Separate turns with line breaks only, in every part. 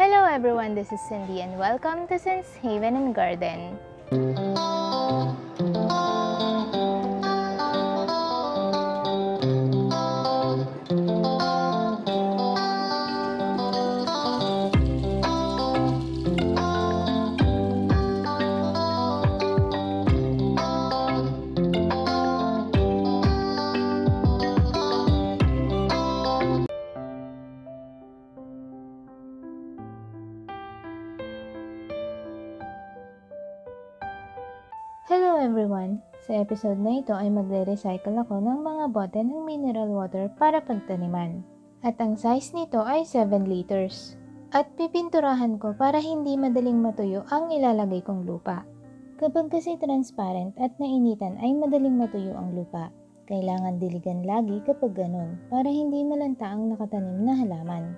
Hello everyone, this is Cindy and welcome to Sin's Haven and Garden. Hello everyone! Sa episode na ito ay magre-recycle ako ng mga bote ng mineral water para pagtaniman. At ang size nito ay 7 liters. At pipinturahan ko para hindi madaling matuyo ang ilalagay kong lupa. Kapag kasi transparent at nainitan ay madaling matuyo ang lupa. Kailangan diligan lagi kapag ganun para hindi malanta ang nakatanim na halaman.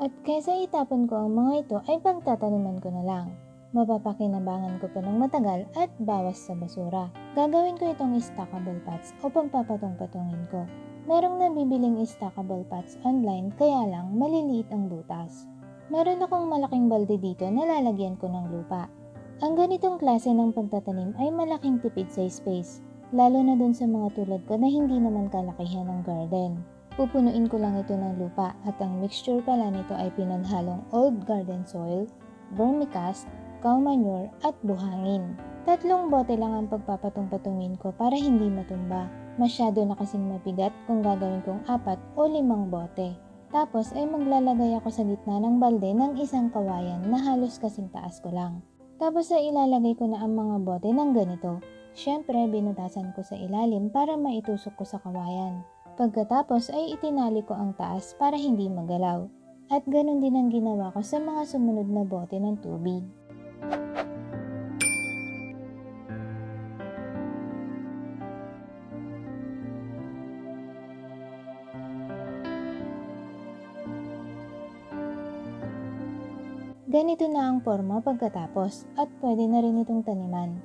At kaysa itapon ko ang mga ito ay pagtataniman ko na lang. Mapapakinabangan ko pa ng matagal at bawas sa basura. Gagawin ko itong stackable pots o pagpapatong-patungin ko. Merong nabibiling stackable pots online kaya lang maliliit ang butas. Meron akong malaking balde dito na lalagyan ko ng lupa. Ang ganitong klase ng pagtatanim ay malaking tipid sa space, lalo na dun sa mga tulad ko na hindi naman kalakihan ng garden. Pupunuin ko lang ito ng lupa at ang mixture pala nito ay pinaghalong old garden soil, vermicast, cow manure at buhangin. 3 bote lang ang pagpapatong-patungin ko para hindi matumba. Masyado na kasing mabigat kung gagawin kong 4 o 5 bote. Tapos ay maglalagay ako sa gitna ng balde ng isang kawayan na halos kasing taas ko lang. Tapos ay ilalagay ko na ang mga bote ng ganito. Siyempre binutasan ko sa ilalim para maitusok ko sa kawayan. Pagkatapos ay itinali ko ang taas para hindi magalaw. At ganun din ang ginawa ko sa mga sumunod na bote ng tubig. Ganito na ang forma pagkatapos at pwede na rin itong taniman.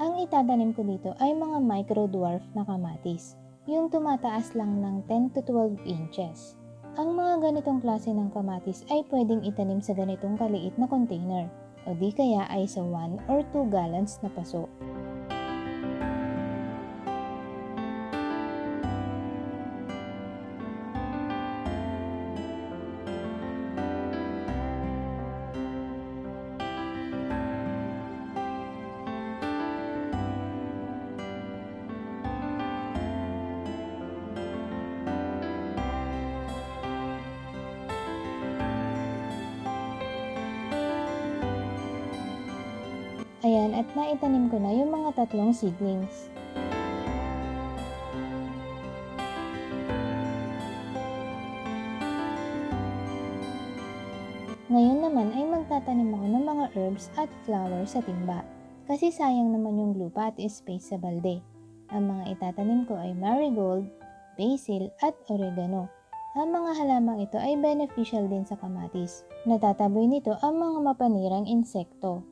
Ang itatanim ko dito ay mga micro-dwarf na kamatis, yung tumataas lang ng 10 to 12 inches. Ang mga ganitong klase ng kamatis ay pwedeng itanim sa ganitong kaliit na container o di kaya ay sa 1 or 2 gallons na paso. Ayan, at naitanim ko na yung mga 3 seedlings. Ngayon naman ay magtatanim ako ng mga herbs at flowers sa timba. Kasi sayang naman yung lupa at space sa balde. Ang mga itatanim ko ay marigold, basil at oregano. Ang mga halamang ito ay beneficial din sa kamatis. Natataboy nito ang mga mapanirang insekto.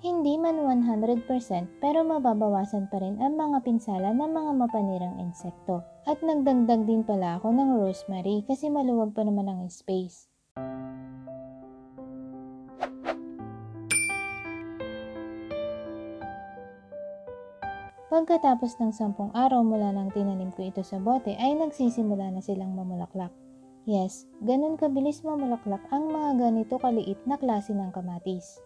Hindi man 100% pero mababawasan pa rin ang mga pinsala ng mga mapanirang insekto. At nagdagdag din pala ako ng rosemary kasi maluwag pa naman ang space. Pagkatapos ng 10 araw mula nang tinanim ko ito sa bote ay nagsisimula na silang mamulaklak. Yes, ganun kabilis mamulaklak ang mga ganito kaliit na klase ng kamatis.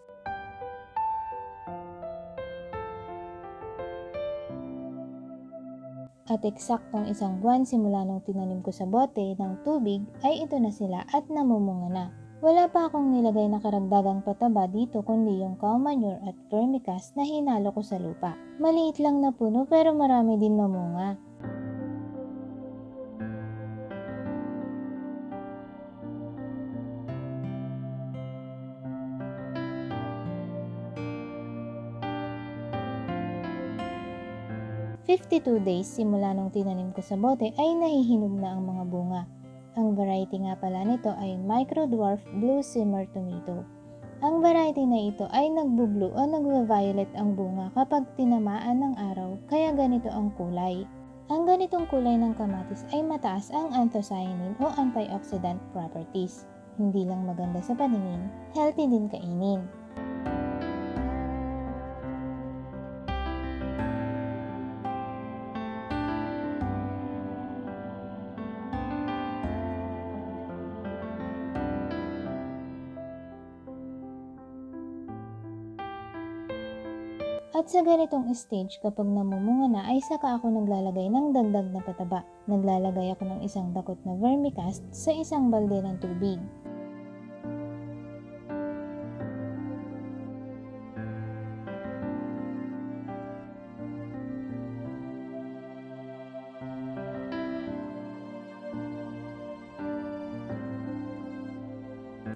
At eksaktong 1 buwan simula nung tinanim ko sa bote ng tubig ay ito na sila at namumunga na. Wala pa akong nilagay na karagdagang pataba dito kundi yung cow manure at vermicast na hinalo ko sa lupa. Maliit lang na puno pero marami din mamunga. "52 days simula nung tinanim ko sa bote ay nahihinog na ang mga bunga. Ang variety nga pala nito ay Micro Dwarf Blue Simmer Tomato. Ang variety na ito ay nagbo-blue o nagva-violet ang bunga kapag tinamaan ng araw, kaya ganito ang kulay. Ang ganitong kulay ng kamatis ay mataas ang anthocyanin o antioxidant properties. Hindi lang maganda sa paningin, healthy din kainin. At sa ganitong stage, kapag namumunga na ay saka ako naglalagay ng dagdag na pataba. Naglalagay ako ng isang dakot na vermicast sa isang balde ng tubig.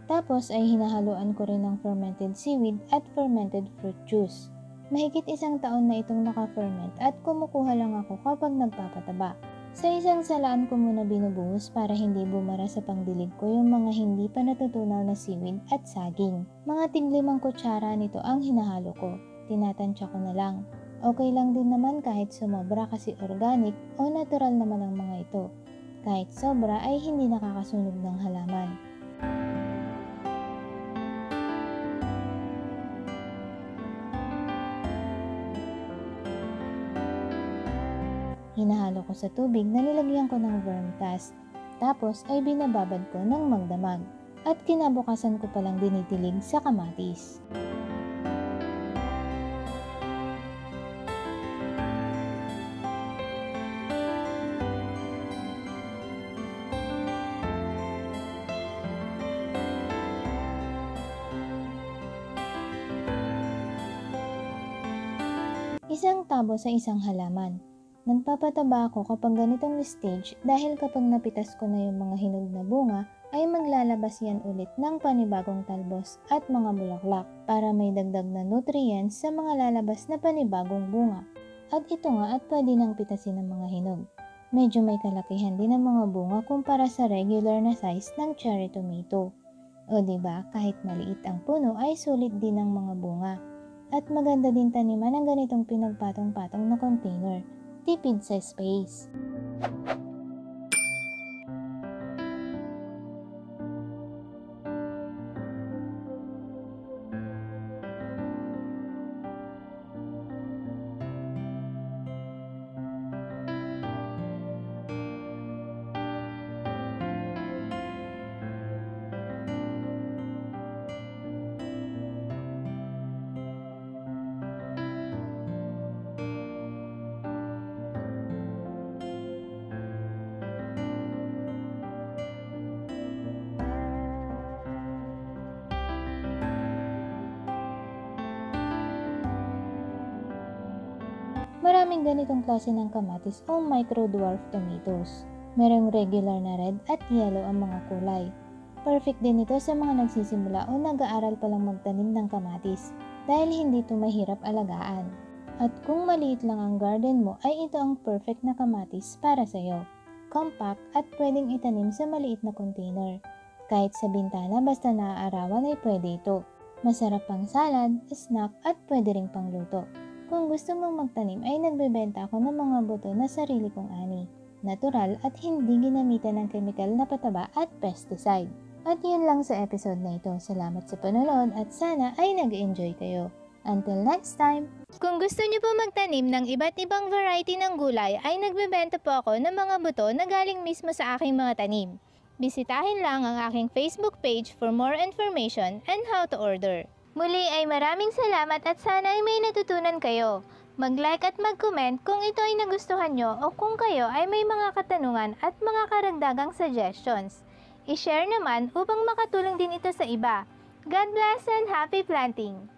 Tapos ay hinahaluan ko rin ng fermented seaweed at fermented fruit juice. Mahigit 1 taon na itong naka-ferment at kumukuha lang ako kapag nagpapataba. Sa isang salaan ko muna binubuhos para hindi bumara sa pangdilig ko yung mga hindi pa natutunaw na seaweed at saging. Mga tig-5 kutsara nito ang hinahalo ko. Tinatansya ko na lang. Okay lang din naman kahit sumobra kasi organic o natural naman ang mga ito. Kahit sobra ay hindi nakakasunog ng halaman. Hinahalo ko sa tubig na nilagyan ko ng vermicast. Tapos ay binababad ko ng magdamag. At kinabukasan ko palang dinitilig sa kamatis. Isang tabo sa isang halaman. Nagpapataba ako kapag ganitong stage dahil kapag napitas ko na yung mga hinog na bunga ay maglalabas yan ulit ng panibagong talbos at mga bulaklak para may dagdag na nutrients sa mga lalabas na panibagong bunga. At ito nga at pwede nang pitasin ng mga hinog. Medyo may kalakihan din ang mga bunga kumpara sa regular na size ng cherry tomato. O diba, kahit maliit ang puno ay sulit din ang mga bunga. At maganda din taniman ang ganitong pinagpatong-patong na container. Tipid sa space. Maraming ganitong klase ng kamatis o micro-dwarf tomatoes. Merong regular na red at yellow ang mga kulay. Perfect din ito sa mga nagsisimula o nag-aaral palang magtanim ng kamatis dahil hindi ito mahirap alagaan. At kung maliit lang ang garden mo ay ito ang perfect na kamatis para sa iyo. Compact at pwedeng itanim sa maliit na container. Kahit sa bintana basta naaarawan ay pwede ito. Masarap pang salad, snack at pwede ring pangluto. Kung gusto mong magtanim ay nagbebenta ako ng mga buto na sarili kong ani. Natural at hindi ginamitan ng chemical na pataba at pesticide. At yun lang sa episode na ito. Salamat sa panonood at sana ay nag-enjoy kayo. Until next time!
Kung gusto niyo po magtanim ng iba't ibang variety ng gulay ay nagbebenta po ako ng mga buto na galing mismo sa aking mga tanim. Bisitahin lang ang aking Facebook page for more information and how to order. Muli ay maraming salamat at sana ay may natutunan kayo. Mag-like at mag-comment kung ito ay nagustuhan nyo o kung kayo ay may mga katanungan at mga karagdagang suggestions. I-share naman upang makatulong din ito sa iba. God bless and happy planting!